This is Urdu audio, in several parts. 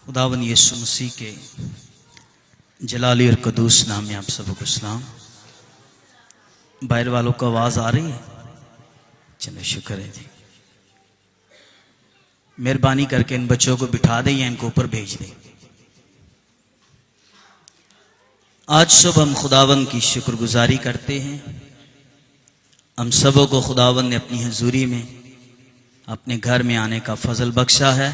خداوند یسوع مسیح کے جلالی اور قدوس نام میں آپ سب کو سلام۔ باہر والوں کو آواز آ رہی ہے؟ چلو شکر ہے جی۔ مہربانی کر کے ان بچوں کو بٹھا دیں یا ان کو اوپر بھیج دیں۔ آج صبح ہم خداوند کی شکر گزاری کرتے ہیں۔ ہم سبوں کو خداوند نے اپنی حضوری میں اپنے گھر میں آنے کا فضل بخشا ہے،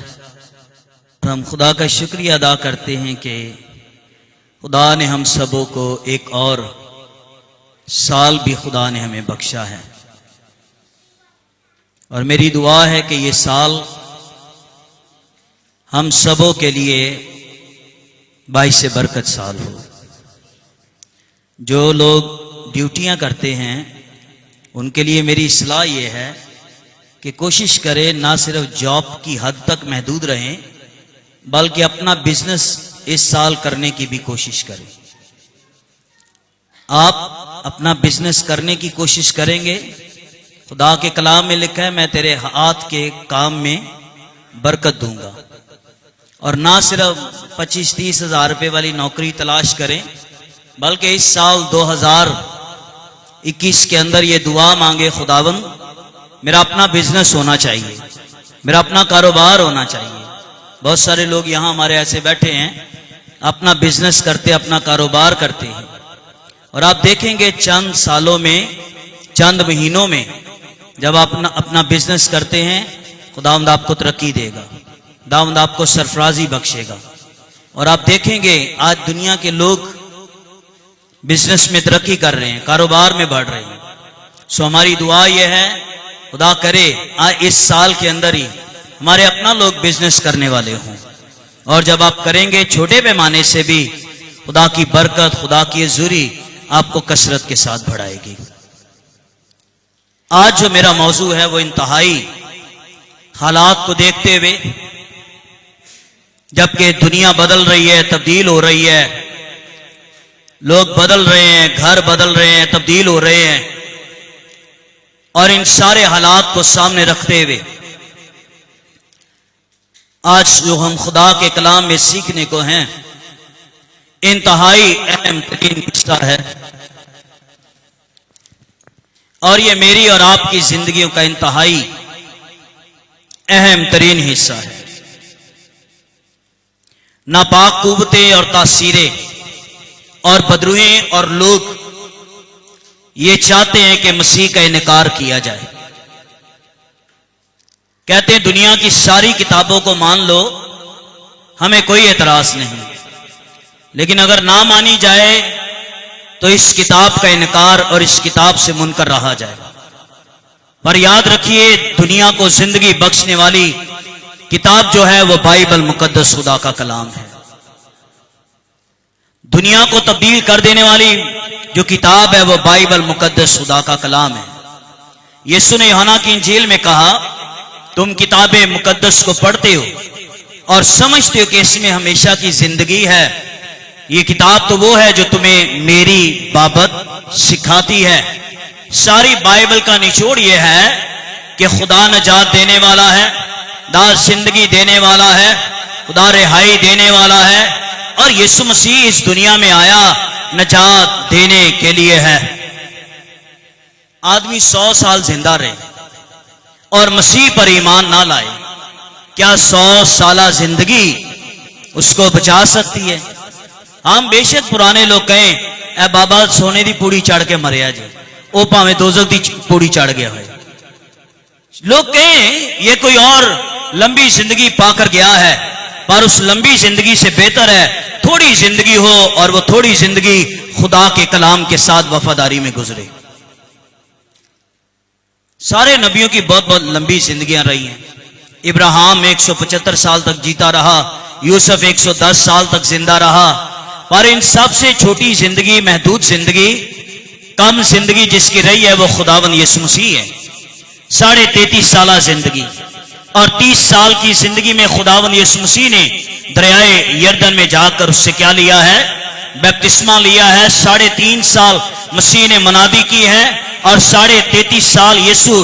اور ہم خدا کا شکریہ ادا کرتے ہیں کہ خدا نے ہم سبوں کو ایک اور سال بھی خدا نے ہمیں بخشا ہے، اور میری دعا ہے کہ یہ سال ہم سبوں کے لیے باعث برکت سال ہو۔ جو لوگ ڈیوٹیاں کرتے ہیں ان کے لیے میری اصلاح یہ ہے کہ کوشش کریں نہ صرف جاب کی حد تک محدود رہیں بلکہ اپنا بزنس اس سال کرنے کی بھی کوشش کریں۔ آپ اپنا بزنس کرنے کی کوشش کریں گے، خدا کے کلام میں لکھا ہے میں تیرے ہاتھ کے کام میں برکت دوں گا۔ اور نہ صرف 25-30 ہزار روپے والی نوکری تلاش کریں بلکہ اس سال 2021 کے اندر یہ دعا مانگے، خداوند میرا اپنا بزنس ہونا چاہیے، میرا اپنا کاروبار ہونا چاہیے۔ بہت سارے لوگ یہاں ہمارے ایسے بیٹھے ہیں اپنا بزنس کرتے، اپنا کاروبار کرتے ہیں، اور آپ دیکھیں گے چند سالوں میں، چند مہینوں میں جب آپ اپنا بزنس کرتے ہیں خداوند آپ کو ترقی دے گا، خداوند آپ کو سرفرازی بخشے گا۔ اور آپ دیکھیں گے آج دنیا کے لوگ بزنس میں ترقی کر رہے ہیں، کاروبار میں بڑھ رہے ہیں۔ سو ہماری دعا یہ ہے خدا کرے اس سال کے اندر ہی ہمارے اپنا لوگ بزنس کرنے والے ہوں، اور جب آپ کریں گے چھوٹے پیمانے سے بھی خدا کی برکت، خدا کی حضوری آپ کو کثرت کے ساتھ بڑھائے گی۔ آج جو میرا موضوع ہے وہ انتہائی حالات کو دیکھتے ہوئے، جبکہ دنیا بدل رہی ہے، تبدیل ہو رہی ہے، لوگ بدل رہے ہیں، گھر بدل رہے ہیں، تبدیل ہو رہے ہیں، اور ان سارے حالات کو سامنے رکھتے ہوئے آج جو ہم خدا کے کلام میں سیکھنے کو ہیں انتہائی اہم ترین حصہ ہے، اور یہ میری اور آپ کی زندگیوں کا انتہائی اہم ترین حصہ ہے۔ ناپاک قوتیں اور تاثیریں اور بدروہیں اور لوگ یہ چاہتے ہیں کہ مسیح کا انکار کیا جائے، کہتے ہیں دنیا کی ساری کتابوں کو مان لو، ہمیں کوئی اعتراض نہیں، لیکن اگر نہ مانی جائے تو اس کتاب کا انکار اور اس کتاب سے منکر رہا جائے۔ پر یاد رکھیے دنیا کو زندگی بخشنے والی کتاب جو ہے وہ بائبل مقدس خدا کا کلام ہے۔ دنیا کو تبدیل کر دینے والی جو کتاب ہے وہ بائبل مقدس خدا کا کلام ہے۔ یسوع نے یوحنا کی انجیل میں کہا تم کتاب مقدس کو پڑھتے ہو اور سمجھتے ہو کہ اس میں ہمیشہ کی زندگی ہے، یہ کتاب تو وہ ہے جو تمہیں میری بابت سکھاتی ہے۔ ساری بائبل کا نچوڑ یہ ہے کہ خدا نجات دینے والا ہے، خدا زندگی دینے والا ہے، خدا رہائی دینے والا ہے، اور یسوع مسیح اس دنیا میں آیا نجات دینے کے لیے ہے۔ آدمی 100 سال زندہ رہے اور مسیح پر ایمان نہ لائے، کیا 100 سالہ زندگی اس کو بچا سکتی ہے؟ ہم بے شک پرانے لوگ کہیں اے بابا سونے دی پوڑی چڑھ کے مریا جی، او پاویں دوزخ دی پوڑی چڑھ گیا ہے۔ لوگ کہیں یہ کوئی اور لمبی زندگی پا کر گیا ہے، پر اس لمبی زندگی سے بہتر ہے تھوڑی زندگی ہو، اور وہ تھوڑی زندگی خدا کے کلام کے ساتھ وفاداری میں گزرے۔ سارے نبیوں کی بہت بہت لمبی زندگیاں رہی ہیں۔ ابراہیم 175 سال تک جیتا رہا، یوسف 110 سال تک زندہ رہا، پر ان سب سے چھوٹی زندگی، محدود زندگی، کم زندگی جس کی رہی ہے وہ خداوند یسوع مسیح ہے۔ 33.5 سالہ زندگی، اور 30 سال کی زندگی میں خداوند یسوع مسیح نے دریائے یردن میں جا کر اس سے کیا لیا ہے؟ بپتسمہ لیا ہے۔ 3.5 سال مسیح نے منادی کی ہے، اور 33.5 سال یسوع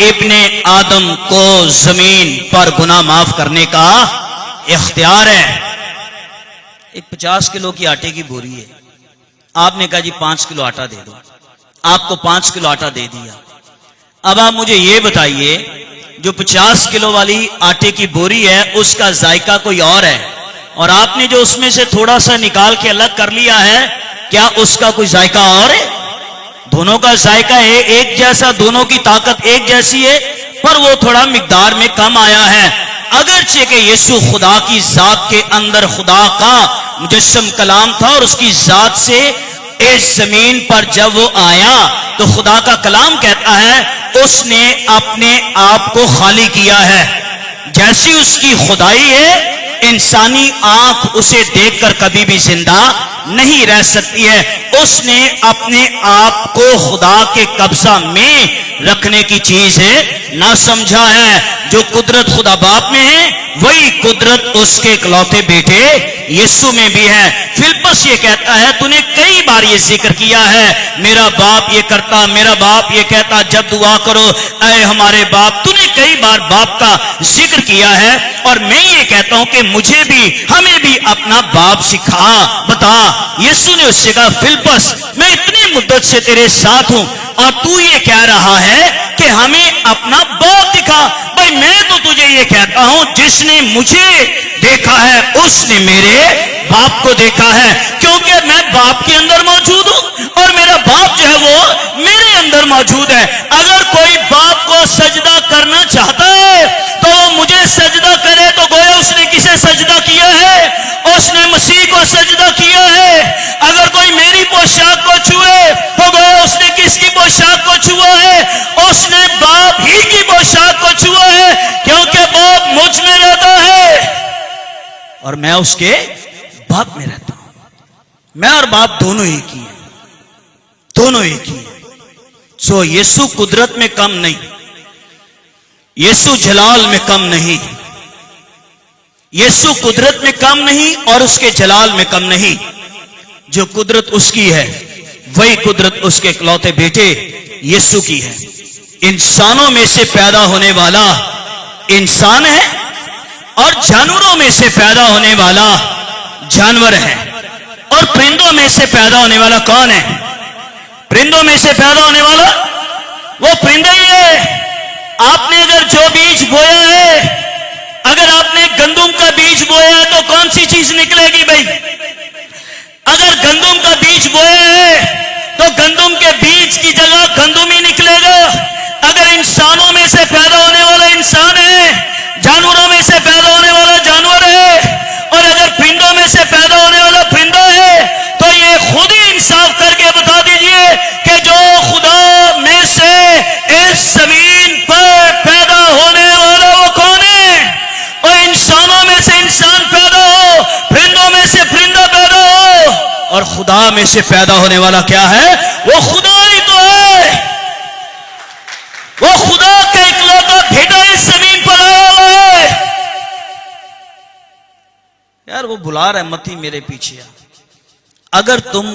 ابن آدم کو زمین پر گناہ معاف کرنے کا اختیار ہے۔ ایک 50 کلو کی آٹے کی بوری ہے، آپ نے کہا جی 5 کلو آٹا دے دو، آپ کو 5 کلو آٹا دے دیا۔ اب آپ مجھے یہ بتائیے جو 50 کلو والی آٹے کی بوری ہے اس کا ذائقہ کوئی اور ہے، اور آپ نے جو اس میں سے تھوڑا سا نکال کے الگ کر لیا ہے، کیا اس کا کوئی ذائقہ اور ہے؟ دونوں کا ذائقہ ہے ایک جیسا، دونوں کی طاقت ایک جیسی ہے، پر وہ تھوڑا مقدار میں کم آیا ہے۔ اگرچہ کہ یسوع خدا کی ذات کے اندر خدا کا مجسم کلام تھا، اور اس کی ذات سے اس زمین پر جب وہ آیا تو خدا کا کلام کہتا ہے اس نے اپنے آپ کو خالی کیا ہے۔ جیسی اس کی خدائی ہے، انسانی آنکھ اسے دیکھ کر کبھی بھی زندہ نہیں رہ سکتی ہے۔ اس نے اپنے آپ کو خدا کے قبضہ میں رکھنے کی چیز ہے نہ سمجھا ہے۔ جو قدرت خدا باپ میں ہے وہی قدرت اس کے اکلوتے بیٹے یسوع میں بھی ہے۔ فلپس یہ کہتا ہے، تو نے کئی بار یہ ذکر کیا ہے، میرا باپ یہ کرتا، میرا باپ یہ کہتا، جب دعا کرو اے ہمارے باپ۔ تو نے کئی بار باپ کا ذکر کیا ہے، اور میں یہ کہتا ہوں کہ مجھے بھی، ہمیں بھی اپنا باپ سکھا، بتا۔ یسوع نے اس سے کہا، فلپس میں اتنی مدت سے تیرے ساتھ ہوں اور تو یہ کہہ رہا ہے کہ ہمیں اپنا باپ دکھا۔ بھائی میں تو تجھے یہ کہتا ہوں، جس نے مجھے دیکھا ہے اس نے میرے باپ کو دیکھا ہے، کیونکہ میں باپ کے اندر موجود ہوں اور میرا باپ جو ہے وہ میرے اندر موجود ہے۔ اگر کوئی باپ کو سجدہ کرنا چاہتا ہے تو وہ مجھے سجدہ کرے، تو گویا اس نے کسے سجدہ کیا ہے؟ اس نے مسیح کو سجدہ کیا ہے۔ اگر کوئی میری پوشاک کو چھوئے تو گویا اس نے کس کی پوشاک کو چھوا ہے؟ اس نے باپ ہی کی پوشاک کو چھوا ہے، کیونکہ باپ مجھ میں رہتا ہے اور میں اس کے باپ میں رہتا ہوں۔ میں اور باپ دونوں ایک ہی ہیں، دونوں ایک ہی ہیں۔ سو یسوع قدرت میں کم نہیں، یسوع جلال میں کم نہیں، یسوع قدرت میں کم نہیں اور اس کے جلال میں کم نہیں۔ جو قدرت اس کی ہے وہی قدرت اس کے اکلوتے بیٹے یسوع کی ہے۔ انسانوں میں سے پیدا ہونے والا انسان ہے اور جانوروں میں سے پیدا ہونے والا جانور ہے، اور پرندوں میں سے پیدا ہونے والا کون ہے؟ پرندوں میں سے پیدا ہونے والا وہ پرندہ ہی ہے۔ آپ نے اگر جو بیج بویا ہے، اگر آپ نے گندم کا بیج بویا ہے تو کون سی چیز نکلے گی بھائی؟ اگر گندم کا بیج بویا ہے تو گندم کے بیج کی جگہ گندم ہی نکلے گا۔ اگر انسانوں میں سے پیدا ہونے والا انسان ہے، جانوروں میں سے پیدا ہونے والا جانور ہے، اور اگر پرندوں میں سے پیدا ہونے والا پرندہ ہے، تو یہ خود ہی انصاف کر کے بتا دیجئے کہ جو خدا میں سے اس زمین پر پیدا ہونے والا وہ کون ہے؟ اور انسانوں میں سے انسان پیدا ہو، پرندوں میں سے پرندہ پیدا ہو، اور خدا میں سے پیدا ہونے والا کیا ہے؟ وہ خدا ہی تو ہے۔ وہ خدا کا اکلوتا بیٹا اس زمین پر آیا ہوا ہے۔ یار وہ بلا رہا ہے، متی میرے پیچھے آ۔ اگر تم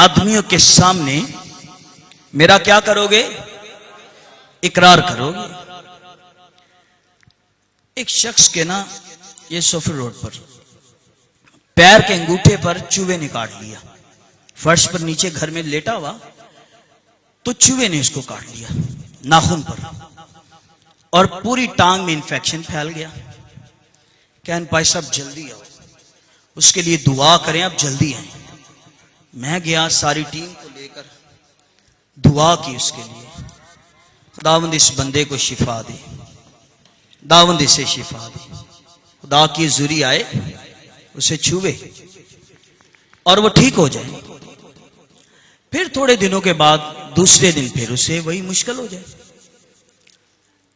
آدمیوں کے سامنے میرا کیا کرو گے؟ اقرار کرو گے۔ ایک شخص کے نا یہ سوفر روڈ پر پیر کے انگوٹھے پر چوہے نے کاٹ لیا، فرش پر نیچے گھر میں لیٹا ہوا، تو چوہے نے اس کو کاٹ لیا ناخن پر، اور پوری ٹانگ میں انفیکشن پھیل گیا۔ کہن بھائی صاحب جلدی آؤ، اس کے لیے دعا کریں، اب جلدی آئیں۔ میں گیا، ساری ٹیم کو لے کر دعا کی اس کے لیے، خداوند اس بندے کو شفا دے، خداوند اسے شفا دے۔ خدا کی حضوری آئے، اسے چھوئے اور وہ ٹھیک ہو جائے۔ پھر تھوڑے دنوں کے بعد دوسرے دن پھر اسے وہی مشکل ہو جائے۔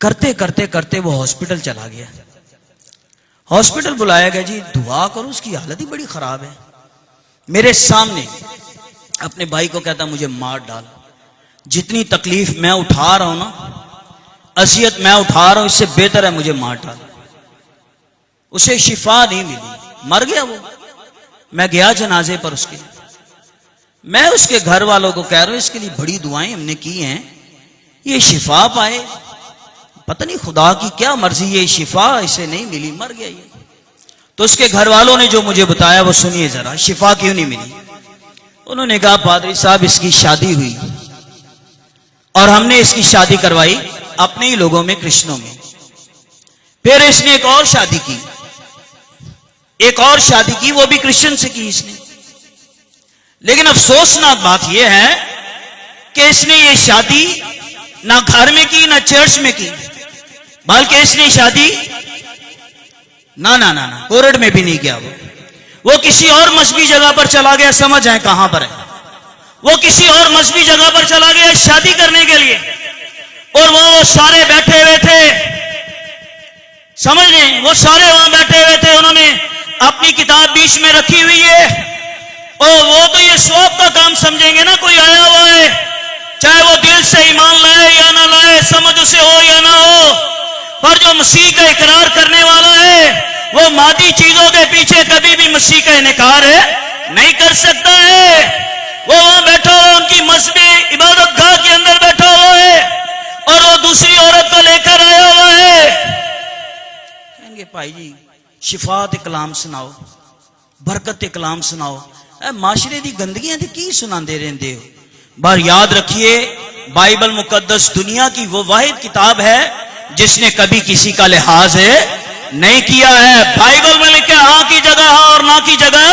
کرتے کرتے کرتے وہ ہاسپٹل چلا گیا۔ ہاسپٹل بلایا گیا، جی دعا کرو، اس کی حالت ہی بڑی خراب ہے۔ میرے سامنے اپنے بھائی کو کہتا مجھے مار ڈال، جتنی تکلیف میں اٹھا رہا ہوں نا، اذیت میں اٹھا رہا ہوں، اس سے بہتر ہے مجھے مار ڈال۔ اسے شفا نہیں ملی، مر گیا وہ۔ میں گیا جنازے پر اس کے، میں اس کے گھر والوں کو کہہ رہا ہوں اس کے لیے بڑی دعائیں ہم نے کی ہیں، یہ شفا پائے، پتہ نہیں خدا کی کیا مرضی ہے، شفا اسے نہیں ملی، مر گیا یہ۔ تو اس کے گھر والوں نے جو مجھے بتایا وہ سنیے ذرا، شفا کیوں نہیں ملی۔ انہوں نے کہا پادری صاحب اس کی شادی ہوئی اور ہم نے اس کی شادی کروائی اپنے ہی لوگوں میں، کرشنوں میں، پھر اس نے ایک اور شادی کی، ایک اور شادی کی، وہ بھی کرسچن سے کی اس نے۔ لیکن افسوسناک بات یہ ہے کہ اس نے یہ شادی نہ گھر میں کی نہ چرچ میں کی، بلکہ اس نے شادی نہ کورٹ میں بھی نہیں کیا۔ وہ کسی اور مذہبی جگہ پر چلا گیا، سمجھ جائیں کہاں پر ہے، وہ کسی اور مذہبی جگہ پر چلا گیا شادی کرنے کے لیے، اور وہ سارے بیٹھے ہوئے تھے، سمجھ لیں وہ سارے وہاں بیٹھے ہوئے تھے، انہوں نے اپنی کتاب بیچ میں رکھی ہوئی ہے، اور وہ تو یہ سواب کا کام سمجھیں گے نا، کوئی آیا ہوا ہے، چاہے وہ دل سے ایمان لائے یا نہ لائے، سمجھ اسے ہو یا نہ ہو، پر جو مسیح کا اقرار کرنے والا ہے وہ مادی چیزوں کے پیچھے کبھی بھی مسیح کا انکار نہیں کر سکتا ہے۔ وہ وہاں بیٹھا ہوا ان کی مذہبی عبادت گاہ کے اندر بیٹھا ہوا ہے، اور وہ دوسری عورت کو لے کر آیا ہوا ہے۔ کہیں گے بھائی جی شفاعت کلام سناؤ، برکت کلام سناؤ، اے معاشرے دی گندگیاں دی کی سناندے رہندے ہو۔ بار یاد رکھیے بائبل مقدس دنیا کی وہ واحد کتاب ہے جس نے کبھی کسی کا لحاظ نہیں کیا ہے۔ بائبل میں لکھا ہاں کی جگہ ہاں اور نہ کی جگہ،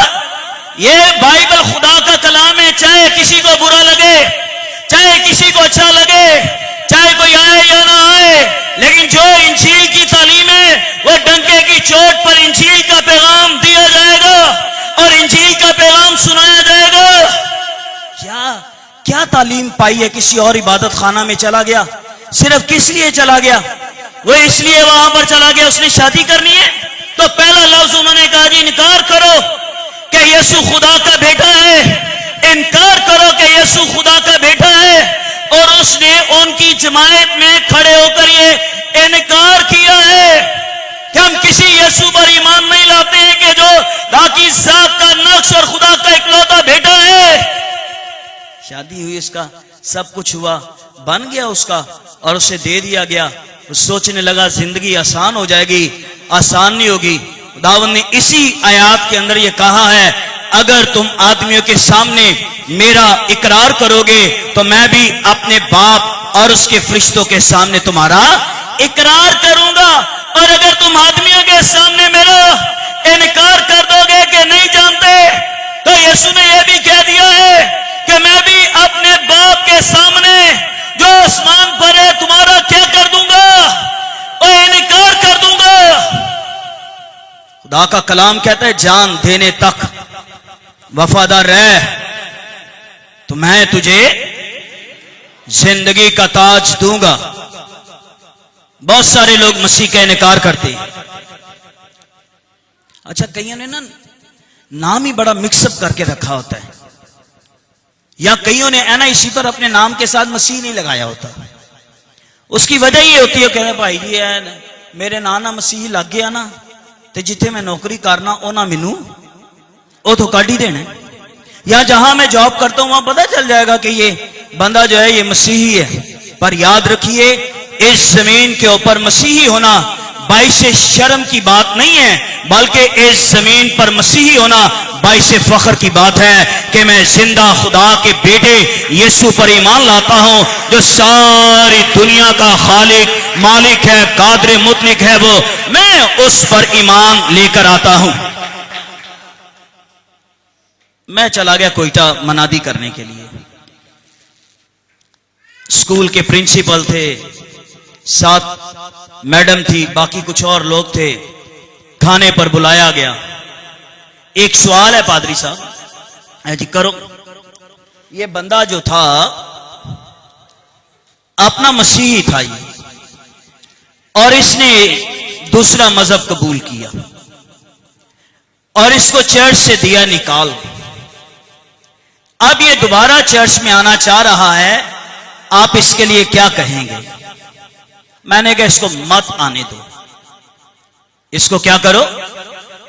یہ بائبل خدا کا کلام ہے، چاہے کسی کو برا لگے، چاہے کسی کو اچھا لگے، چاہے کوئی آئے یا نہ آئے، لیکن جو انجیل کی تعلیم ہے وہ ڈنکے کی چوٹ پر انجیل کا پیغام دیا جائے گا اور انجیل کا پیغام سنایا جائے گا۔ کیا تعلیم پائی ہے؟ کسی اور عبادت خانہ میں چلا گیا، صرف کس لیے چلا گیا؟ وہ اس لیے وہاں پر چلا گیا اس نے شادی کرنی ہے، تو پہلا لفظ انہوں نے کہا جی انکار کرو کہ یسوع خدا کا بیٹا ہے، انکار کرو کہ یسوع خدا کا بیٹا ہے، اور اس نے ان کی جماعت میں کھڑے ہو کر یہ انکار کیا ہے کہ ہم کسی یسوع پر ایمان نہیں لاتے ہیں کہ جو باقی ذات کا نقش اور خدا کا اکلوتا بیٹا ہے۔ شادی ہوئی، اس کا سب کچھ ہوا، بن گیا اس کا، اور اسے دے دیا گیا۔ سوچنے لگا زندگی آسان ہو جائے گی، آسان نہیں ہوگی۔ خداوند نے اسی آیات کے اندر یہ کہا ہے اگر تم آدمیوں کے سامنے میرا اقرار کرو گے تو میں بھی اپنے باپ اور اس کے فرشتوں کے سامنے تمہارا اقرار کروں گا، اور اگر تم آدمیوں کے سامنے میرا انکار کر دو گے کہ نہیں جانتے، تو یسوع نے یہ بھی کہہ دیا ہے کہ میں بھی اپنے باپ کے سامنے جو آسمان پر ہے تمہارا کیا کر دوں گا، اور انکار کر دوں گا۔ خدا کا کلام کہتا ہے جان دینے تک وفادار رہ تو میں تجھے زندگی کا تاج دوں گا۔ بہت سارے لوگ مسیح کا انکار کرتے ہیں۔ اچھا کئیوں نے نا نام ہی بڑا مکس اپ کر کے رکھا ہوتا ہے، یا کئیوں نے اسی پر اپنے نام کے ساتھ مسیح نہیں لگایا ہوتا۔ اس کی وجہ یہ ہوتی ہے کہ بھائی جی میرے نانا مسیح لگ گیا نا تو جتھے میں نوکری کرنا اونا مینو وہ تو کاٹ ہی دینا، یا جہاں میں جاب کرتا ہوں وہاں پتہ چل جائے گا کہ یہ بندہ جو ہے یہ مسیحی ہے۔ پر یاد رکھیے اس زمین کے اوپر مسیحی ہونا باعث شرم کی بات نہیں ہے، بلکہ اس زمین پر مسیحی ہونا باعث فخر کی بات ہے کہ میں زندہ خدا کے بیٹے یسوع پر ایمان لاتا ہوں جو ساری دنیا کا خالق مالک ہے، قادر مطلق ہے، وہ میں اس پر ایمان لے کر آتا ہوں۔ میں چلا گیا کوئٹہ منادی کرنے کے لیے، اسکول کے پرنسپل تھے، ساتھ میڈم تھی، باقی کچھ اور لوگ تھے، کھانے پر بلایا گیا۔ ایک سوال ہے پادری صاحب جی کرو، یہ بندہ جو تھا اپنا مسیحی تھا یہ، اور اس نے دوسرا مذہب قبول کیا اور اس کو چرچ سے دیا نکال، اب یہ دوبارہ چرچ میں آنا چاہ رہا ہے، آپ اس کے لیے کیا کہیں گے؟ میں نے کہا اس کو مت آنے دو، اس کو کیا کرو،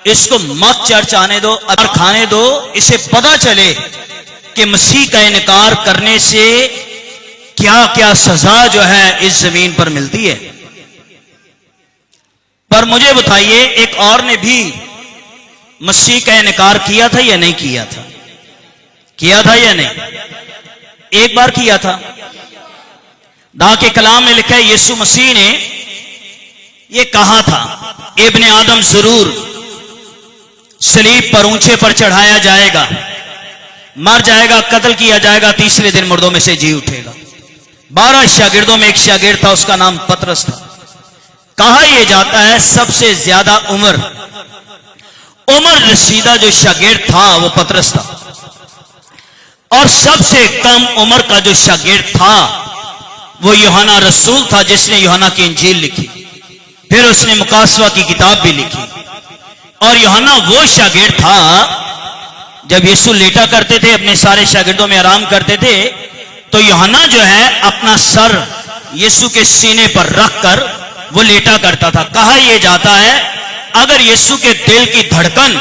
اس کو مت چرچ آنے دو، اگر کھانے دو، اسے پتا چلے کہ مسیح کا انکار کرنے سے کیا کیا سزا جو ہے اس زمین پر ملتی ہے۔ پر مجھے بتائیے ایک اور نے بھی مسیح کا انکار کیا تھا یا نہیں کیا تھا؟ کیا تھا یا نہیں؟ ایک بار کیا تھا. دا کے کلام میں لکھا ہے یسوع مسیح نے یہ کہا تھا ابن آدم ضرور صلیب پر اونچے پر چڑھایا جائے گا، مر جائے گا، قتل کیا جائے گا، تیسرے دن مردوں میں سے جی اٹھے گا. 12 شاگردوں میں ایک شاگرد تھا، اس کا نام پترس تھا. کہا یہ جاتا ہے سب سے زیادہ عمر رسیدہ جو شاگرد تھا وہ پترس تھا، اور سب سے کم عمر کا جو شاگرد تھا وہ یوحنا رسول تھا، جس نے یوحنا کی انجیل لکھی، پھر اس نے مقاصوہ کی کتاب بھی لکھی. اور یوحنا وہ شاگرد تھا جب یسوع لیٹا کرتے تھے، اپنے سارے شاگردوں میں آرام کرتے تھے، تو یوحنا جو ہے اپنا سر یسوع کے سینے پر رکھ کر وہ لیٹا کرتا تھا. کہا یہ جاتا ہے اگر یسوع کے دل کی دھڑکن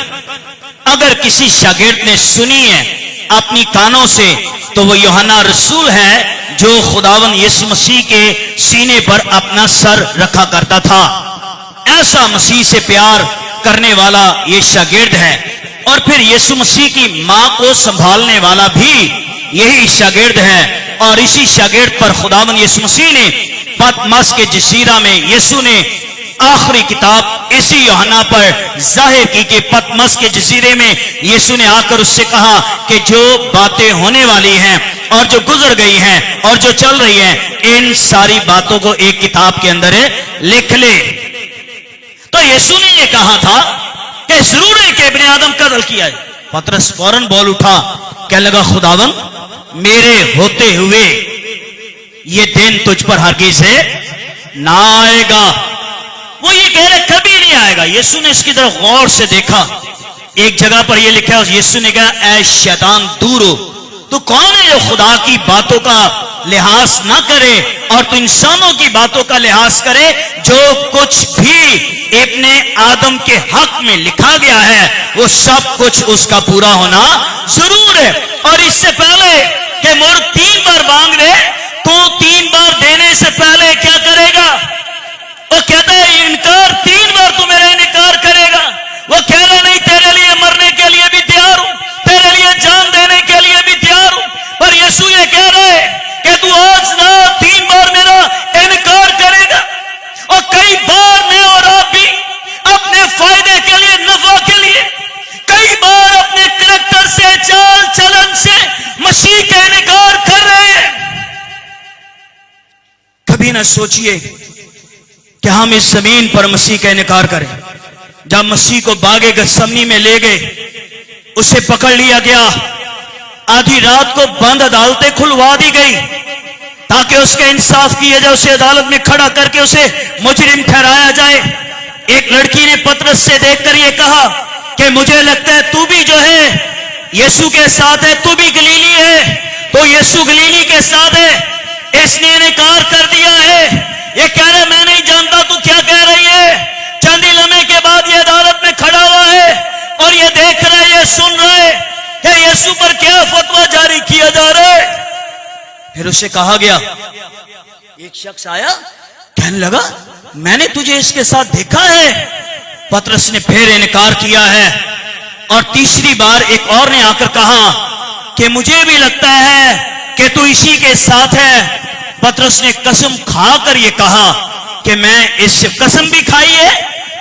اگر کسی شاگرد نے سنی ہے اپنی کانوں سے تو وہ یوحنا رسول ہے جو خداوند یسوع مسیح کے سینے پر اپنا سر رکھا کرتا تھا. ایسا مسیح سے پیار کرنے والا یہ شاگرد ہے. اور پھر یسوع مسیح کی ماں کو سنبھالنے والا بھی یہی شاگرد ہے. اور اسی شاگرد پر خداوند یسوع مسیح نے پتمس کے جزیرہ میں یسوع نے آخری کتاب اسی یوحنا پر ظاہر کی کہ پتمس کے جزیرے میں یسوع نے آ کر اس سے کہا کہ جو باتیں ہونے والی ہیں اور جو گزر گئی ہیں اور جو چل رہی ہیں ان ساری باتوں کو ایک کتاب کے اندر لکھ لے. تو یسوع نے یہ کہا تھا کہ ضرور ہے کہ ابن آدم قتل کیا ہے. پترس فوراً بول اٹھا، کہنے لگا خداوند میرے ہوتے ہوئے یہ دن تجھ پر ہرگز نہ آئے گا. وہ یہ کہہ رہے کبھی نہیں آئے گا. یسوع نے اس کی طرف غور سے دیکھا. ایک جگہ پر یہ لکھا ہے یسوع نے کہا اے شیطان دور ہو، تو کون ہے جو خدا کی باتوں کا لحاظ نہ کرے اور تو انسانوں کی باتوں کا لحاظ کرے؟ جو کچھ بھی ابن آدم کے حق میں لکھا گیا ہے وہ سب کچھ اس کا پورا ہونا ضرور ہے. اور اس سے پہلے کہ مرد 3 بار مانگ دے تو 3 بار دینے سے پہلے کیا کرے گا؟ وہ کہتا ہے انکار 3 بار تو میرا انکار کرے گا. وہ کہہ رہا نہیں تیرے لیے مرنے کے لیے بھی تیار ہوں، تیرے لیے جان دینے کے لیے بھی تیار ہوں. پر یسوع یہ کہہ رہے کہ تو آج نہ 3 بار میرا انکار کرے گا. اور کئی بار میں اور آپ بھی اپنے فائدے کے لیے، نفع کے لیے کئی بار اپنے کریکٹر سے، چال چلن سے مسیح کا انکار کر رہے ہیں. کبھی نہ سوچئے کہ ہم اس زمین پر مسیح کا انکار کریں. جب مسیح کو باغ گثسمنی میں لے گئے، اسے پکڑ لیا گیا، آدھی رات کو بند عدالتیں کھلوا دی گئی تاکہ اس کا انصاف کیا جائے، اسے عدالت میں کھڑا کر کے اسے مجرم ٹھہرایا جائے. ایک لڑکی نے پترس سے دیکھ کر یہ کہا کہ مجھے لگتا ہے تو بھی جو ہے یسوع کے ساتھ ہے، تو بھی گلیلی ہے. تو یسوع گلیلی کے ساتھ ہے. اس نے انکار کر دیا ہے. یہ کہہ رہے میں نہیں جانتا تو کیا کہہ رہی ہے. چند ہی لمحے کے بعد یہ عدالت میں کھڑا ہوا ہے اور یہ دیکھ رہے، یہ سن رہے کہ یسوع پر کیا فتویٰ جاری کیا جا رہا ہے. پھر اسے کہا گیا، ایک شخص آیا کہنے لگا میں نے تجھے اس کے ساتھ دیکھا ہے. پترس نے پھر انکار کیا ہے. اور تیسری بار ایک اور نے آ کر کہا کہ مجھے بھی لگتا ہے کہ تو اسی کے ساتھ ہے. پترس نے قسم کھا کر یہ کہا کہ میں اس سے قسم بھی کھائی ہے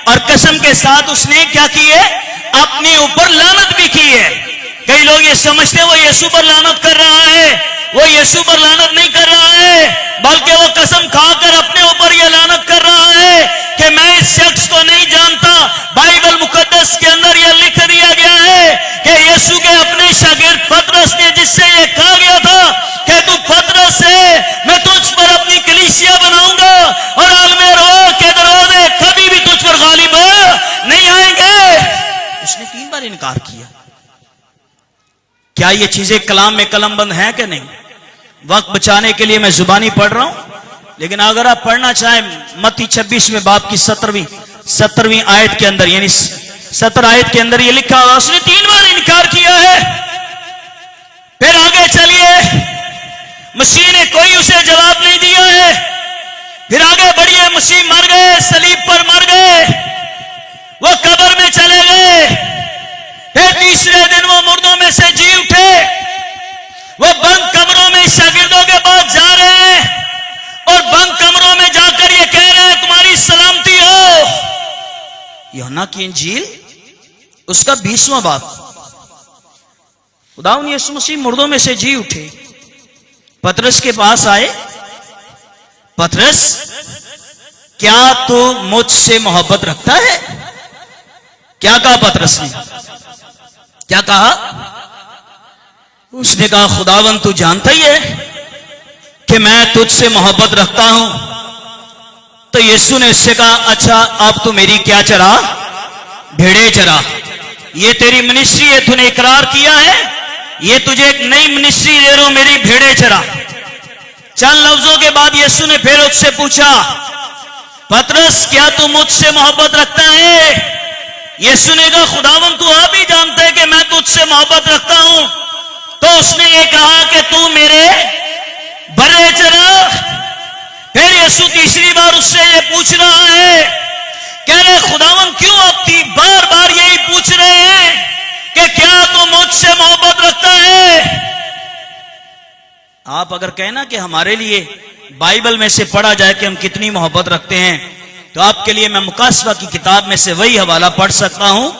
اور قسم کے ساتھ اس نے کیا کی ہے؟ اپنے اوپر لعنت بھی کی ہے. کئی لوگ یہ سمجھتے ہیں وہ یسوع پر لعنت کر رہا ہے. وہ یسوع پر لعنت نہیں کر رہا ہے بلکہ وہ قسم کھا کر اپنے اوپر یہ لعنت کر رہا ہے کہ میں اس شخص کو نہیں جانتا. بائبل مقدس کے اندر یہ لکھ دیا گیا ہے کہ یسوع کے اپنے شاگرد پترس نے جس سے یہ کہا گیا تھا کہ تو پترس ہے، میں تجھ پر اپنی کلیسیا بناؤں گا اور عالم روا کے دروازے کبھی بھی تجھ پر غالب نہیں آئیں گے. اس نے 3 بار انکار کیا. کیا یہ چیزیں کلام میں قلم بند ہیں کہ نہیں؟ وقت بچانے کے لیے میں زبانی پڑھ رہا ہوں، لیکن اگر آپ پڑھنا چاہیں متی 26 باب کی 17ویں آیت کے اندر، یعنی 17 آیت کے اندر یہ لکھا ہوا اس نے 3 بار انکار کیا ہے. پھر آگے چلیے، مسیح نے کوئی اسے جواب نہیں دیا ہے. پھر آگے بڑھیے، مسیح مر گئے، صلیب پر مر گئے، وہ قبر میں چلے گئے، پھر تیسرے دن وہ مردوں میں سے جی اٹھے، وہ بند کمروں میں شاگردوں کے پاس جا رہے ہیں اور بند کمروں میں جا کر یہ کہہ رہے ہیں تمہاری سلامتی ہو۔ یوحنا کی انجیل اس کا 20واں باب۔ خداوند یسوع مسیح مردوں میں سے جی اٹھے، پترس کے پاس آئے، پترس کیا تو مجھ سے محبت رکھتا ہے؟ کیا کہا پترس نے؟ کیا کہا؟ اس نے کہا خداوند تو جانتا ہی ہے کہ میں تجھ سے محبت رکھتا ہوں۔ تو یسوع نے اس سے کہا اچھا اب تو میری کیا چرا؟ بھیڑے چرا۔ یہ تیری منسٹری ہے، تو نے اقرار کیا ہے، یہ تجھے ایک نئی منسٹری دے رہا ہوں، میری بھیڑے چرا۔ چند لفظوں کے بعد یسوع نے پھر اس سے پوچھا پترس کیا تو مجھ سے محبت رکھتا ہے؟ یسوع نے کہا خداوند تو آپ ہی جانتا ہے کہ میں تجھ سے محبت رکھتا ہوں۔ تو اس نے یہ کہا کہ تو میرے بھیڑے چرا۔ پھر یسوع تیسری بار اس سے یہ پوچھ رہا ہے، کہہ رہے خداوند کیوں آپ بار بار یہی پوچھ رہے ہیں کہ کیا تو مجھ سے محبت رکھتا ہے؟ آپ اگر کہنا کہ ہمارے لیے بائبل میں سے پڑھا جائے کہ ہم کتنی محبت رکھتے ہیں، تو آپ کے لیے میں مکاشفہ کی کتاب میں سے وہی حوالہ پڑھ سکتا ہوں،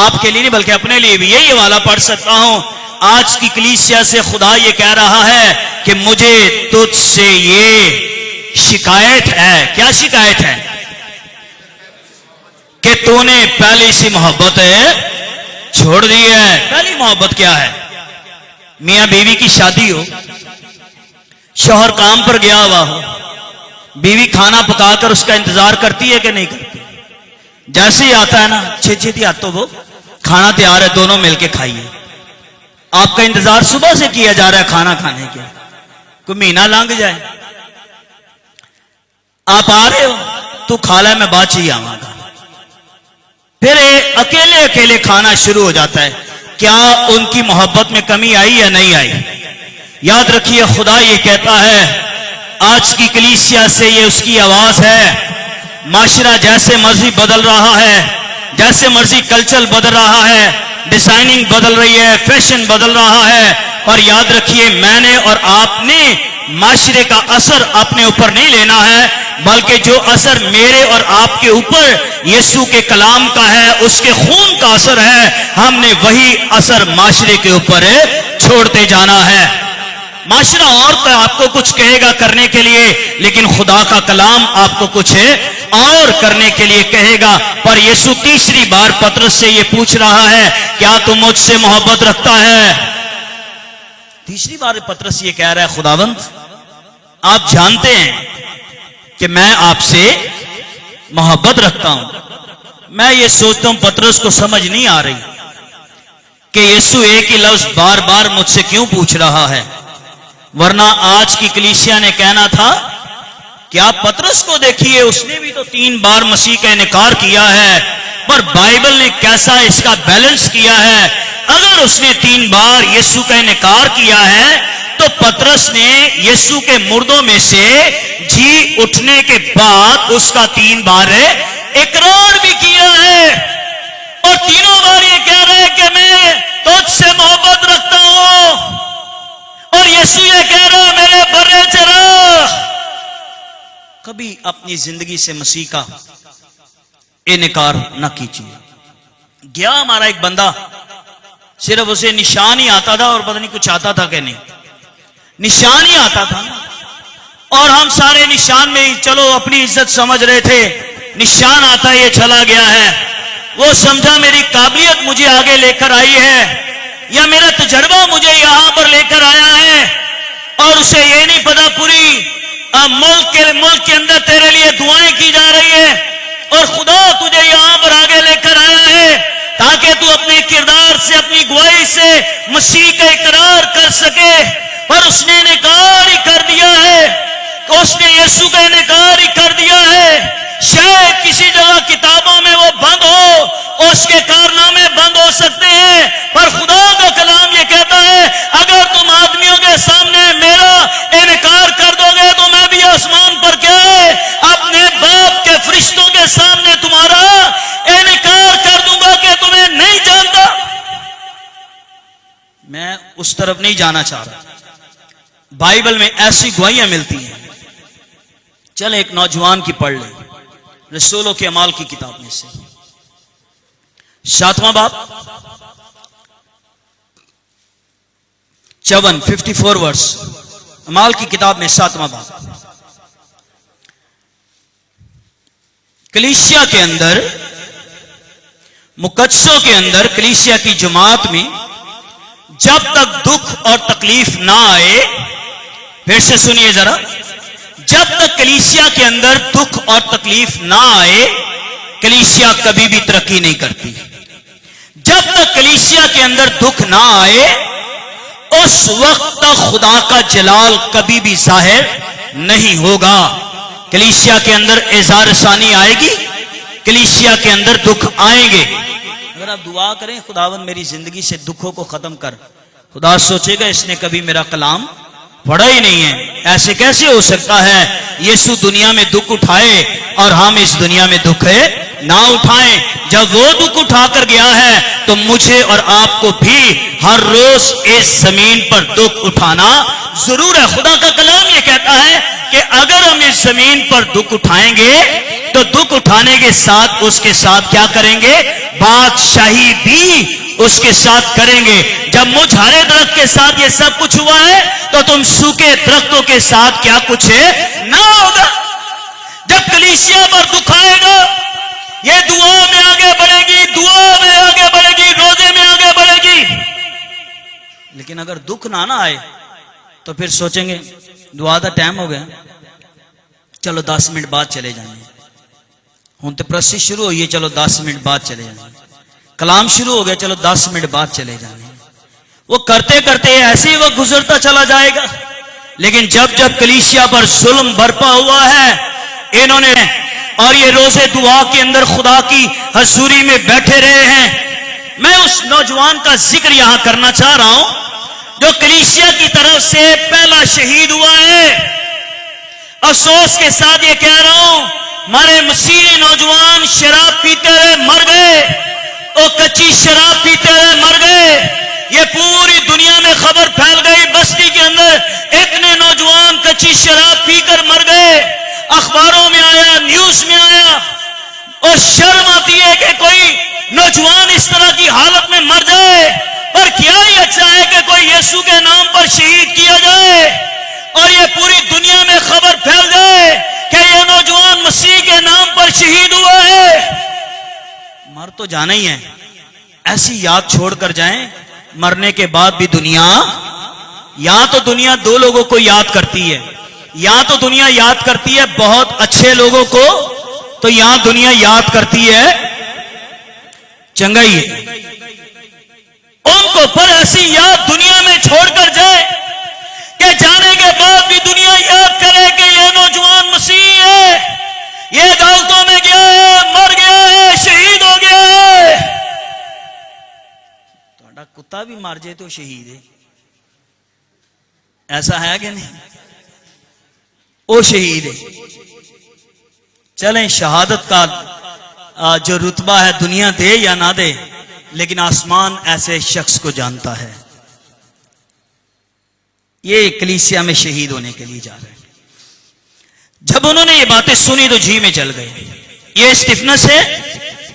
آپ کے لیے نہیں بلکہ اپنے لیے بھی یہی حوالہ پڑھ سکتا ہوں۔ آج کی کلیسیا سے خدا یہ کہہ رہا ہے کہ مجھے تجھ سے یہ شکایت ہے۔ کیا شکایت ہے؟ کہ تو نے پہلی سی محبت چھوڑ دی ہے۔ پہلی محبت کیا ہے؟ میاں بیوی کی شادی ہو، شوہر کام پر گیا ہوا ہو، بیوی کھانا پکا کر اس کا انتظار کرتی ہے کہ نہیں کرتی؟ جیسے ہی آتا ہے نا چھتی آتا وہ کھانا تیار ہے، دونوں مل کے کھائیے۔ آپ کا انتظار صبح سے کیا جا رہا ہے کھانا کھانے کے، کوئی مہینہ لنگ جائے، آپ آ رہے ہو تو کھا لے میں بعد ہی آؤں گا، پھر اکیلے اکیلے کھانا شروع ہو جاتا ہے۔ کیا ان کی محبت میں کمی آئی یا نہیں آئی؟ یاد رکھیے خدا یہ کہتا ہے، آج کی کلیسیا سے یہ اس کی آواز ہے۔ معاشرہ جیسے مرضی بدل رہا ہے، جیسے مرضی کلچر بدل رہا ہے، ڈیزائننگ بدل رہی ہے، فیشن بدل رہا ہے، اور یاد رکھیے میں نے اور آپ نے معاشرے کا اثر اپنے اوپر نہیں لینا ہے، بلکہ جو اثر میرے اور آپ کے اوپر یسوع کے کلام کا ہے، اس کے خون کا اثر ہے، ہم نے وہی اثر معاشرے کے اوپر چھوڑتے جانا ہے۔ معاشرہ اور تو آپ کو کچھ کہے گا کرنے کے لیے، لیکن خدا کا کلام آپ کو کچھ اور کرنے کے لیے کہے گا۔ پر یسوع تیسری بار پترس سے یہ پوچھ رہا ہے کیا تم مجھ سے محبت رکھتا ہے؟ تیسری بار پترس یہ کہہ رہا ہے خداوند آپ جانتے ہیں کہ میں آپ سے محبت رکھتا ہوں۔ میں یہ سوچتا ہوں پترس کو سمجھ نہیں آ رہی کہ یسوع ایک ہی لفظ بار بار مجھ سے کیوں پوچھ رہا ہے، ورنہ آج کی کلیسیا نے کہنا تھا کہ آپ پترس کو دیکھیے، اس نے بھی تو 3 بار مسیح کا انکار کیا ہے، پر بائبل نے کیسا اس کا بیلنس کیا ہے۔ اگر اس نے 3 بار یسوع کا انکار کیا ہے تو پترس نے یسوع کے مردوں میں سے جی اٹھنے کے بعد اس کا 3 بار اقرار بھی کیا ہے، اور تینوں بار یہ کہہ رہے کہ میں تجھ سے محبت رکھتا ہوں، اور یسوع یہ کہہ رہا میرے بھیڑے چرا۔ کبھی اپنی زندگی سے مسیح کا انکار نہ کیجیے۔ گیا ہمارا ایک بندہ، صرف اسے نشان ہی آتا تھا، اور پتہ نہیں کچھ آتا تھا کہ نہیں، نشان ہی آتا تھا، اور ہم سارے نشان میں ہی چلو اپنی عزت سمجھ رہے تھے، نشان آتا ہے یہ چلا گیا ہے، وہ سمجھا میری قابلیت مجھے آگے لے کر آئی ہے، یا میرا تجربہ مجھے یہاں پر لے کر آیا ہے، اور اسے یہ نہیں پتا پوری ملک کے اندر تیرے لیے دعائیں کی جا رہی ہے، اور خدا تجھے یہاں پر آگے لے کر آیا ہے تاکہ تو اپنے کردار سے، اپنی گواہی سے مسیح کا اقرار کر سکے، پر اس نے انکار ہی کر دیا ہے، اس نے یسوع کا انکار ہی کر دیا ہے۔ شاید کسی جگہ کتابوں میں وہ بند ہو، اس کے کارنامے بند ہو سکتے ہیں، پر خدا کا کلام یہ کہتا ہے اگر تم آدمیوں کے سامنے میرا انکار کر دو گے تو میں بھی آسمان پر کیا ہے میں اس طرف نہیں جانا چاہ رہا. بائبل میں ایسی گواہیاں ملتی ہیں. چل ایک نوجوان کی پڑھ لیں, رسولوں کے اعمال کی کتاب میں سے 7واں باب 54 ورس, اعمال کی کتاب میں 7واں باب. کلیسیا کے اندر, مقدسوں کے اندر, کلیسیا کی جماعت میں جب تک دکھ اور تکلیف نہ آئے, پھر سے سنیے ذرا, جب تک کلیسیا کے اندر دکھ اور تکلیف نہ آئے کلیسیا کبھی بھی ترقی نہیں کرتی. جب تک کلیسیا کے اندر دکھ نہ آئے اس وقت تک خدا کا جلال کبھی بھی ظاہر نہیں ہوگا. کلیسیا کے اندر اظہار ثانی آئے گی, کلیسیا کے اندر دکھ آئیں گے. اگر آپ دعا کریں خداوند میری زندگی سے دکھوں کو ختم کر, خدا سوچے گا اس نے کبھی میرا کلام پڑھا ہی نہیں ہے. ایسے کیسے ہو سکتا ہے یسوع دنیا میں دکھ اٹھائے اور ہم اس دنیا میں دکھ نہ اٹھائیں. جب وہ دکھ اٹھا کر گیا ہے تو مجھے اور آپ کو بھی ہر روز اس زمین پر دکھ اٹھانا ضرور ہے. خدا کا کلام یہ کہتا ہے کہ اگر ہم اس زمین پر دکھ اٹھائیں گے تو دکھ اٹھانے کے ساتھ اس کے ساتھ کیا کریں گے, بادشاہی بھی اس کے ساتھ کریں گے. جب مجھ ہرے درخت کے ساتھ یہ سب کچھ ہوا ہے تو تم سوکھے درختوں کے ساتھ کیا کچھ ہے نہ ہوگا. جب کلیسیا پر دکھ آئے گا یہ دعا میں آگے بڑھے گی, دعا میں آگے بڑھے گی, روزے میں آگے بڑھے گی. لیکن اگر دکھ نہ آئے تو پھر سوچیں گے دعا کا ٹائم ہو گیا, چلو 10 منٹ بعد چلے جائیں گے. ہوں تو پرستی شروع ہوئی ہے, چلو 10 منٹ بعد چلے جائیں گے. کلام شروع ہو گیا, چلو 10 منٹ بعد چلے جائیں گے. وہ کرتے کرتے ایسے ہی وہ گزرتا چلا جائے گا. لیکن جب جب کلیسیا پر ظلم برپا ہوا ہے انہوں نے, اور یہ روزے دعا کے اندر خدا کی حضوری میں بیٹھے رہے ہیں. میں اس نوجوان کا ذکر یہاں کرنا چاہ رہا ہوں جو کلیسیا کی طرف سے پہلا شہید ہوا ہے. افسوس کے ساتھ یہ کہہ رہا ہوں ہمارے مسیحی نوجوان شراب پیتے ہوئے مر گئے, اور کچی شراب پیتے ہوئے مر گئے. یہ پوری دنیا میں خبر پھیل گئی, بستی کے اندر اتنے نوجوان کچی شراب پی کر مر گئے. اخباروں میں آیا, نیوز میں آیا, اور شرم آتی ہے کہ کوئی نوجوان اس طرح کی حالت میں مر جائے. پر کیا ہی اچھا ہے کہ کوئی یسوع کے نام پر شہید کیا جائے اور یہ پوری دنیا میں خبر پھیل جائے کہ یہ نوجوان مسیح کے نام پر شہید ہوا ہے. مر تو جانا ہی ہے, ایسی یاد چھوڑ کر جائیں. مرنے کے بعد بھی دنیا, یا تو دنیا دو لوگوں کو یاد کرتی ہے, یا تو دنیا یاد کرتی ہے بہت اچھے لوگوں کو, تو یہاں دنیا یاد کرتی ہے چنگائی ان کو. پر ایسی یاد دنیا میں چھوڑ کر جائے کہ جانے کے بعد بھی دنیا یاد کرے کہ یہ نوجوان مسیح ہے, یہ عدالتوں میں گیا ہے, مر گیا ہے, شہید ہو گیا ہے. تھوڑا کتا بھی مر جائے تو شہید ہے, ایسا ہے کہ نہیں؟ وہ شہید ہے. چلیں شہادت کا جو رتبہ ہے دنیا دے یا نہ دے, لیکن آسمان ایسے شخص کو جانتا ہے. یہ کلیسیا میں شہید ہونے کے لیے جا رہے ہیں. جب انہوں نے یہ باتیں سنی تو جی میں چل گئے. یہ اسٹیفنس ہے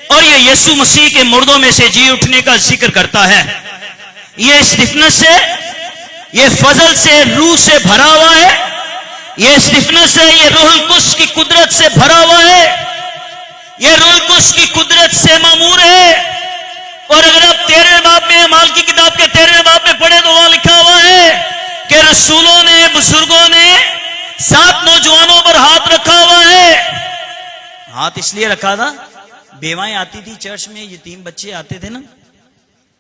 اور یہ یسوع مسیح کے مردوں میں سے جی اٹھنے کا ذکر کرتا ہے. یہ اسٹیفنس ہے, یہ فضل سے, روح سے بھرا ہوا ہے. یہ اسٹیفنس ہے, یہ روح القدس کی قدرت سے بھرا ہوا ہے, یہ روح القدس کی قدرت سے معمور ہے. اور اگر آپ 13 باب میں, اعمال کی کتاب کے 13 باب میں پڑھیں تو وہاں لکھا ہوا ہے کہ رسولوں نے, بزرگوں نے 7 نوجوانوں پر ہاتھ رکھا ہوا ہے. ہاتھ اس لیے رکھا تھا, بیوائیں آتی تھی چرچ میں, یتیم بچے آتے تھے نا,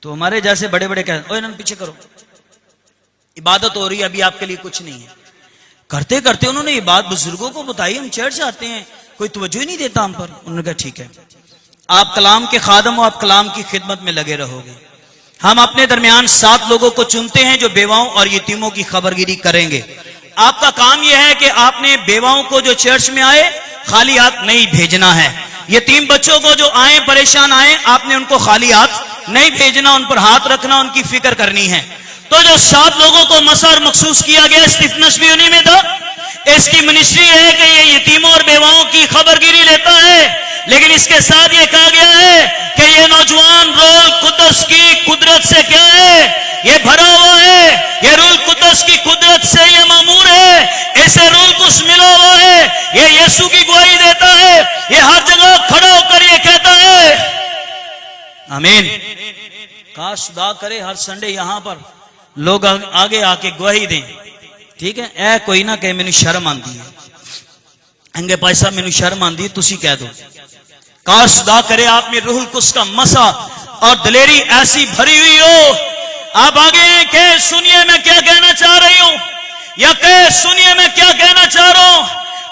تو ہمارے جیسے بڑے بڑے کہتے اوے انہوں پیچھے کرو, عبادت ہو رہی ہے, ابھی آپ کے لیے کچھ نہیں ہے. کرتے کرتے انہوں نے یہ بات بزرگوں کو بتائی, ہم چرچ آتے ہیں, کوئی توجہ ہی نہیں دیتا ہم پر. انہوں نے کہا ٹھیک ہے, آپ کلام کے خادم ہو, آپ کلام کی خدمت میں لگے رہو گے. ہم اپنے درمیان 7 لوگوں کو چنتے ہیں جو بیواؤں اور یتیموں کی خبرگیری کریں گے. آپ کا کام یہ ہے کہ آپ نے بیواؤں کو جو چرچ میں آئے خالی ہاتھ نہیں بھیجنا ہے. یتیم بچوں کو جو آئیں پریشان آئیں, آپ نے ان کو خالی ہاتھ نہیں بھیجنا, ان پر ہاتھ رکھنا, ان کی فکر کرنی ہے. تو جو 7 لوگوں کو مسار مخصوص کیا گیا, اسٹیفنس بھی انہی میں تھا. اس کی منسٹری ہے کہ یہ یتیموں اور بیواؤں کی خبر گیری لیتا ہے, لیکن اس کے ساتھ یہ کہا گیا ہے کہ یہ نوجوان روح القدس کی قدرت سے کیا ہے, یہ بھرا ہوا ہے, یہ روح القدس کی قدرت سے یہ مامور ہے, اسے روح القدس ملا ہوا ہے, یہ یسوع کی گواہی دیتا ہے, یہ ہر جگہ کھڑا ہو کر یہ کہتا ہے. آمین. کاش خدا کرے ہر سنڈے یہاں پر لوگ آگے آ کے گواہی دیں. ٹھیک ہے, اے کوئی نہ کہ مینوں شرم آندی ہے, انگے پیسہ مینوں شرم آندی ہے, تسی کہہ دو. کاش خدا کرے آپ میں روح القدس کا مسا اور دلیری ایسی بھری ہوئی ہو, آپ آگے کہ سنیے میں کیا کہنا چاہ رہی ہوں, یا کہ سنیے میں کیا کہنا چاہ رہا ہوں.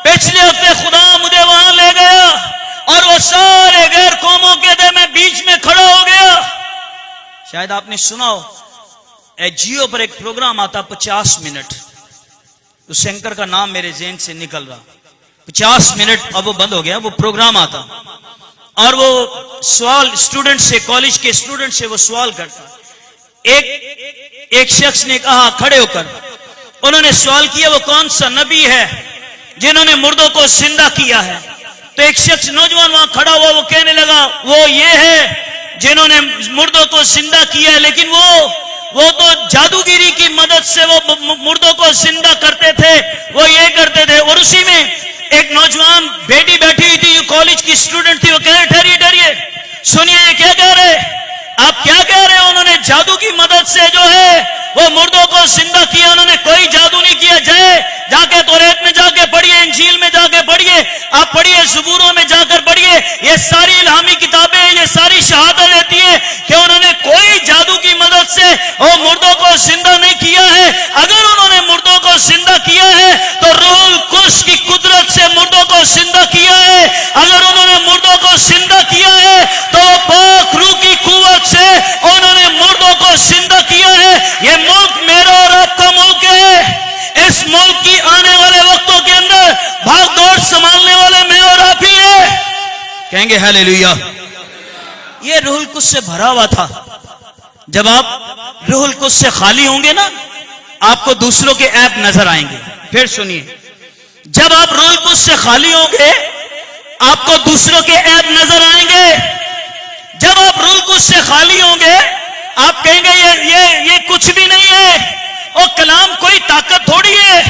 پچھلے ہفتے خدا مجھے وہاں لے گیا اور وہ سارے غیر قوموں کے دے میں بیچ میں کھڑا ہو گیا. شاید آپ نے سنا ہو, جیو پر ایک پروگرام آتا 50 منٹ, اس اینکر کا نام میرے ذہن سے نکل رہا, 50 منٹ, اب وہ بند ہو گیا. وہ پروگرام آتا اور وہ سوال اسٹوڈنٹ سے, کالج کے اسٹوڈنٹ سے وہ سوال کرتا. ایک شخص نے کہا کھڑے ہو کر, انہوں نے سوال کیا وہ کون سا نبی ہے جنہوں نے مردوں کو زندہ کیا ہے. تو ایک شخص نوجوان وہاں کھڑا ہوا, وہ کہنے لگا وہ یہ ہے جنہوں نے مردوں کو زندہ کیا ہے, لیکن وہ تو جادوگیری کی مدد سے وہ مردوں کو زندہ کرتے تھے, وہ یہ کرتے تھے. اور اسی میں ایک نوجوان بیٹی بیٹھی ہوئی تھی, کالج کی اسٹوڈنٹ تھی, وہ کہہ رہے ٹھہریے سنیے یہ کیا کہہ رہے, آپ کیا کہہ رہے ہیں. انہوں نے جادو کی مدد سے جو ہے وہ مردوں کو زندہ کیا, انہوں نے کوئی جادو نہیں کیا. جا کے توریت میں جا کے پڑھیے, انجیل میں جا کے پڑھیے, آپ پڑھیے زبوروں میں جا کر پڑھیے, یہ ساری الہامی کتابیں یہ ساری شہادت دیتی ہے کہ انہوں نے کوئی جادو کی مدد سے وہ مردوں کو زندہ نہیں کیا ہے. اگر انہوں نے مردوں کو زندہ کیا ہے تو روح القدس کی قدرت سے مردوں کو زندہ کیا ہے. اگر انہوں نے مردوں کو زندہ کیا ہے تو پاک روح کی قوت سے انہوں نے مردوں کو زندہ کیا ہے. یہ ملک میرا اور آپ کا ملک ہے. اس ملک کی آنے والے وقتوں کے اندر بھاگ دوڑ سنبھالنے والے میں اور آپ ہی ہے. کہیں گے ہاللیلویا. یہ روح القدس سے بھرا ہوا تھا. جب آپ روح القدس سے خالی ہوں گے نا, آپ کو دوسروں کے عیب نظر آئیں گے. پھر سنیے, جب آپ روح القدس سے خالی ہوں گے آپ کو دوسروں کے عیب نظر آئیں گے. جب آپ روح القدس سے خالی ہوں گے آپ کہیں گے یہ کچھ بھی نہیں ہے, اور کلام کوئی طاقت تھوڑی ہے,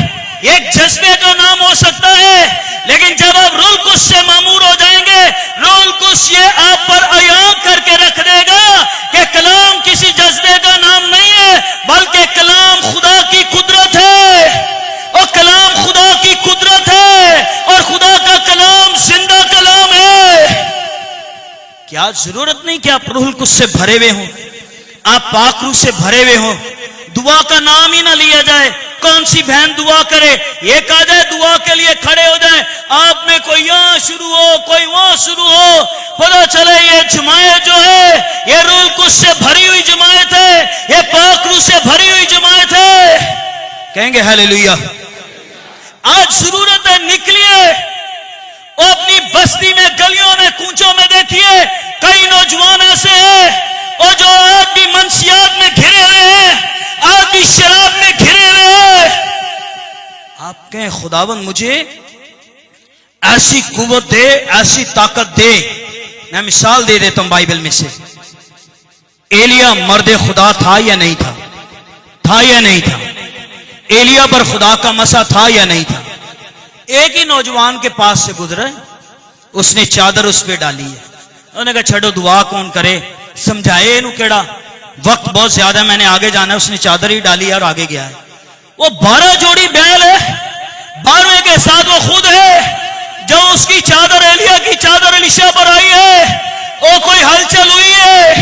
ایک جذبے کا نام ہو سکتا ہے. لیکن جب آپ روح القدس سے مامور ہو جائیں گے, روح القدس یہ آپ پر عیاں کر کے رکھ دے گا کہ کلام کسی جذبے کا نام نہیں ہے, بلکہ کلام خدا کی قدرت ہے, اور کلام خدا کی قدرت ہے, اور خدا کا کلام زندہ کلام ہے. کیا ضرورت نہیں کہ آپ روح القدس سے بھرے ہوئے ہوں, آپ پاک روح سے بھرے ہوئے ہوں, دعا کا نام ہی نہ لیا جائے. کون سی بہن دعا کرے, یہ کہا جائے دعا کے لیے کھڑے ہو جائیں, آپ میں کوئی یہاں شروع ہو کوئی وہاں شروع ہو, پتہ چلے یہ جماعت جو ہے یہ روح القدس سے بھری ہوئی جماعت ہے, یہ پاک روح سے بھری ہوئی جماعت ہے. کہیں گے ہاللیلویا. آج ضرورت ہے نکلیے, اور اپنی بستی میں گلیوں میں کوچوں میں دیکھیے کئی نوجوان ایسے ہیں اور جو آج بھی منشیات میں گھرے ہوئے ہیں, آج بھی شراب میں گھرے ہوئے ہیں. آپ کہیں خداوند مجھے ایسی قوت دے, ایسی طاقت دے. میں مثال دے دیتا ہوں بائبل میں سے. ایلیا مرد خدا تھا یا نہیں تھا, تھا یا نہیں تھا؟ ایلیا پر خدا کا مسا تھا یا نہیں تھا؟ ایک ہی نوجوان کے پاس سے گزرا, اس نے چادر اس پہ ڈالی ہے. انہوں نے کہا چھڑو دعا کون کرے, سمجھائے انہوں کیڑا, وقت بہت زیادہ میں نے آگے جانا ہے. اس نے چادر ہی ڈالی ہے اور آگے گیا ہے. وہ 12 جوڑی بیل ہے, 12ویں کے ساتھ وہ خود ہے. جو اس کی چادر ایلیا کی چادر الیشا پر آئی ہے, وہ کوئی ہلچل ہوئی ہے.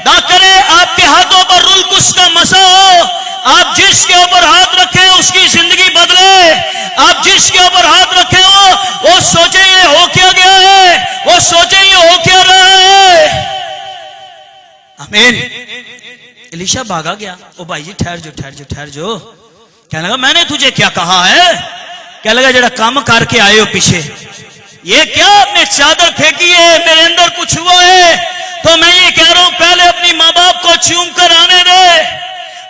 نہ کرے آپ کے ہاتھوں پر روح القدس کا مسا ہو, آپ جس کے اوپر ہاتھ رکھیں اس کی زندگی بدلے. آپ جس کے اوپر ہاتھ رکھے ہو وہ سوچے یہ ہو کیا گیا ہے, وہ سوچے یہ ہو کیا رہا ہے. آمین. الیشا بھاگا گیا. او بھائی جی ٹھہر جو. کہنے لگا میں نے تجھے کیا کہا ہے. کہنے لگا جڑا کام کر کے آئے ہو پیچھے, یہ کیا آپ نے چادر پھینکی ہے, میرے اندر کچھ ہوا ہے. تو میں یہ کہہ رہا ہوں پہلے اپنے اپنی ماں باپ کو چوم کر آنے دے,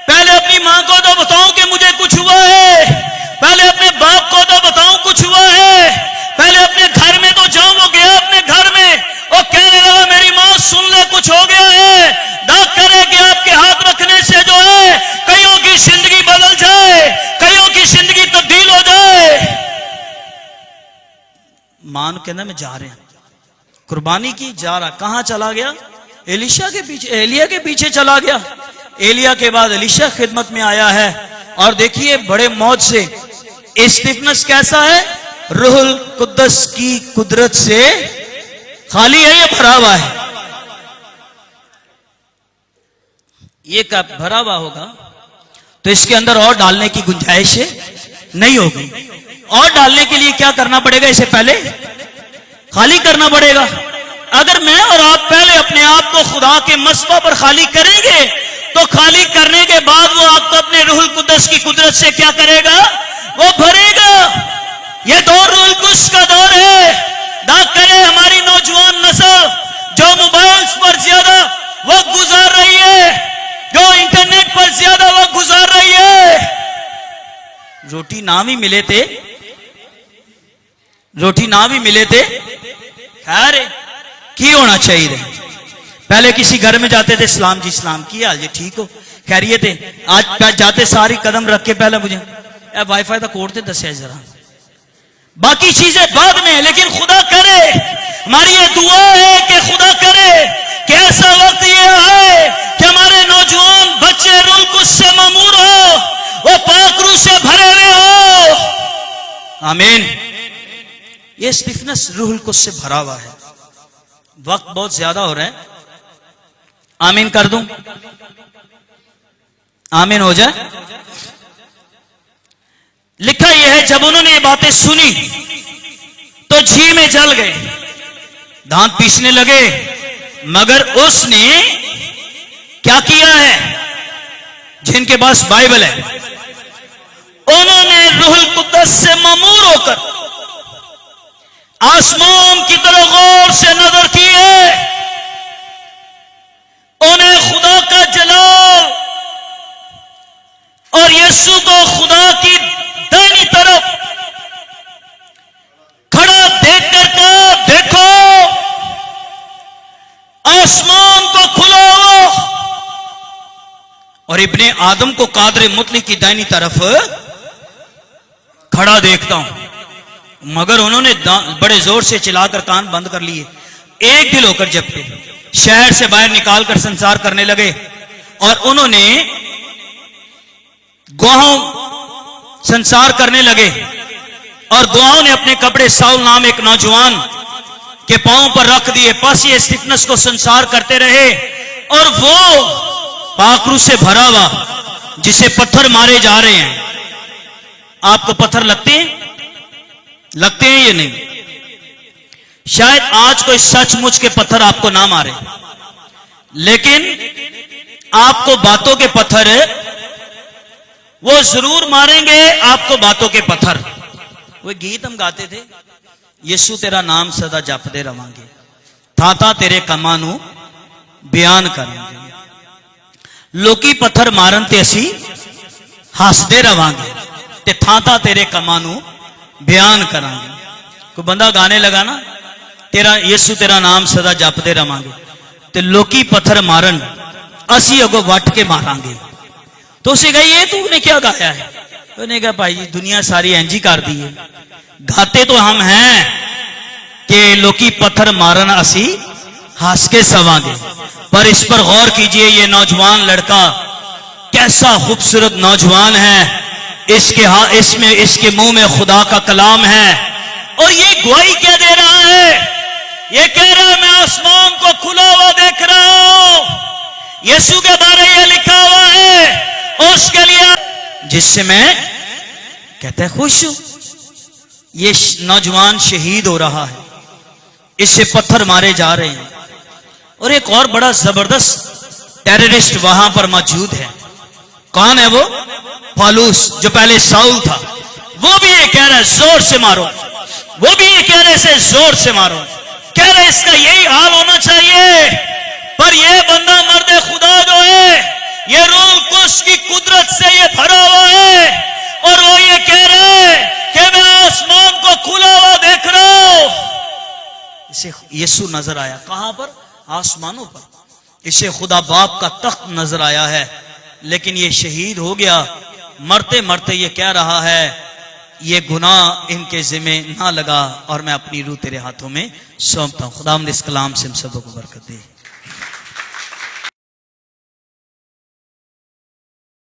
پہلے اپنی ماں کو تو بتاؤں کہ مجھے کچھ ہوا ہے, پہلے اپنے باپ کو تو بتاؤں کچھ ہوا ہے, پہلے اپنے گھر میں تو جاؤں. وہ گیا اپنے گھر میں, وہ کہنے لگا میری ماں سن لے کچھ ہو گیا ہے. دعا کرے کہ آپ کے ہاتھ رکھنے سے جو ہے کئیوں کی زندگی بدل جائے, کئیوں کی زندگی تبدیل ہو جائے. ماں نے کہنا میں جا رہا ہوں, قربانی کی جا رہا. کہاں چلا گیا؟ ایلیشا کے پیچھے, ایلیا کے پیچھے چلا گیا. ایلیا کے بعد ایلیشا خدمت میں آیا ہے. اور دیکھیے بڑے موج سے اسٹیفنس کیسا ہے, روح القدس کی قدرت سے خالی ہے یا بھرا ہوا ہے؟ یہ کب بھرا ہوا ہوگا تو اس کے اندر اور ڈالنے کی گنجائش نہیں ہوگی. اور ڈالنے کے لیے کیا کرنا پڑے گا؟ اسے پہلے خالی کرنا پڑے گا. اگر میں اور آپ پہلے اپنے آپ کو خدا کے مصباح پر خالی کریں گے تو خالی کرنے کے بعد وہ آپ کو اپنے روح القدس کی قدرت سے کیا کرے گا؟ وہ بھرے گا. یہ دور روح القدس کا دور ہے. دعا کرے ہماری نوجوان نسل جو موبائلز پر زیادہ وقت گزار رہی ہے, جو انٹرنیٹ پر زیادہ وقت گزار رہی ہے. روٹی نہ بھی ملے تھے, روٹی نہ بھی ملے تھے خیر کی ہونا چاہیے. پہلے کسی گھر میں جاتے تھے, سلام جی سلام, کی حال جی, ٹھیک ہو, خیریت ہے. آج جاتے ساری قدم رکھ کے پہلے مجھے وائی فائی کا کوڈ تے دسیا ذرا, باقی چیزیں بعد میں. لیکن خدا کرے, ہماری یہ دعا ہے کہ خدا کرے کہ ایسا وقت یہ آئے کہ ہمارے نوجوان بچے روح القدس سے معمور ہو, وہ پاک روح سے بھرے ہوئے ہو. آمین. یہ اسٹیفنس روح القدس سے بھرا ہوا ہے. وقت بہت زیادہ ہو رہا ہے. آمین کر دوں؟ آمین ہو جائے. لکھا یہ ہے جب انہوں نے یہ باتیں سنی تو جھی میں جل گئے, دانت پیسنے لگے. مگر اس نے کیا کیا ہے؟ جن کے پاس بائبل ہے انہوں نے روح القدس سے معمور ہو کر آسمان کی طرف غور سے نظر کی ہے. انہیں خدا کا جلال اور یسوع کو خدا کی دائنی طرف کھڑا دیکھ کر کہا دیکھو آسمان کو کھلا ہو, اور ابن آدم کو قادر مطلق کی دائنی طرف کھڑا دیکھتا ہوں. مگر انہوں نے بڑے زور سے چلا کر کان بند کر لیے, ایک دل ہو کر جھپٹے, شہر سے باہر نکال کر سنسار کرنے لگے. اور انہوں نے گواہوں سنسار کرنے لگے, اور گواہوں نے اپنے کپڑے ساؤل نام ایک نوجوان کے پاؤں پر رکھ دیے. پس یہ اسٹیفنس کو سنسار کرتے رہے, اور وہ پاک روح سے بھرا ہوا جسے پتھر مارے جا رہے ہیں. آپ کو پتھر لگتے ہیں یا نہیں؟ شاید آج کوئی سچ مچ کے پتھر آپ کو نہ مارے, لیکن آپ کو باتوں کے پتھر وہ ضرور ماریں گے. آپ کو باتوں کے پتھر. وہ گیت ہم گاتے تھے, یسو تیرا نام سدا جپتے رہاں گے, تھا تیرے کماں نو بیان کریں گے. لوکی پتھر مارن تے اسی ہسدے رہاں گے, تے تھا تیرے کماں نو بیان کریں گے. کوئی بندہ گانے لگا نا, تیرا یسو تیرا نام سدا جپتے رہاں گے, تے لوکی پتھر مارن اسی اگو وٹ کے ماراں گے. تو اسے کہا یہ تو نے کیا گایا ہے؟ تو نے کہا بھائی جی دنیا ساری اینجی کر دی ہے, گاتے تو ہم ہیں کہ لوکی پتھر مارن اسی ہنس کے سواں گے. پر اس پر غور کیجئے, یہ نوجوان لڑکا کیسا خوبصورت نوجوان ہے. اس کے منہ میں خدا کا کلام ہے, اور یہ گواہی کیا دے رہا ہے؟ یہ کہہ رہا ہے میں آسمان کو کھلا ہوا دیکھ رہا ہوں. یسوع کے بارے یہ لکھا ہوا ہے, اس کے لیے جس سے میں کہتا ہے خوش ہوں. یہ نوجوان شہید ہو رہا ہے, اس سے پتھر مارے جا رہے ہیں. اور ایک اور بڑا زبردست ٹیررسٹ وہاں پر موجود ہے. کون ہے وہ؟ پالوس, جو پہلے ساؤل تھا. وہ بھی یہ کہہ رہا ہے زور سے مارو, وہ بھی یہ کہہ رہے اسے زور سے مارو. کہہ رہے اس کا یہی حال ہونا چاہیے. پر یہ بندہ مرد خدا جو ہے یہ روح القدس کی قدرت سے یہ بھرا ہوا ہے، اور وہ یہ کہہ رہا ہے کہ میں آسمان کو کھلا ہوا دیکھ رہا ہوں۔ اسے یسوع نظر آیا، کہاں پر؟ آسمانوں پر۔ اسے خدا باپ کا تخت نظر آیا ہے، لیکن یہ شہید ہو گیا۔ مرتے مرتے یہ کہہ رہا ہے یہ گناہ ان کے ذمہ نہ لگا، اور میں اپنی روح تیرے ہاتھوں میں سونپتا ہوں۔ خداوند اس کلام سے ہم سب کو برکت دے۔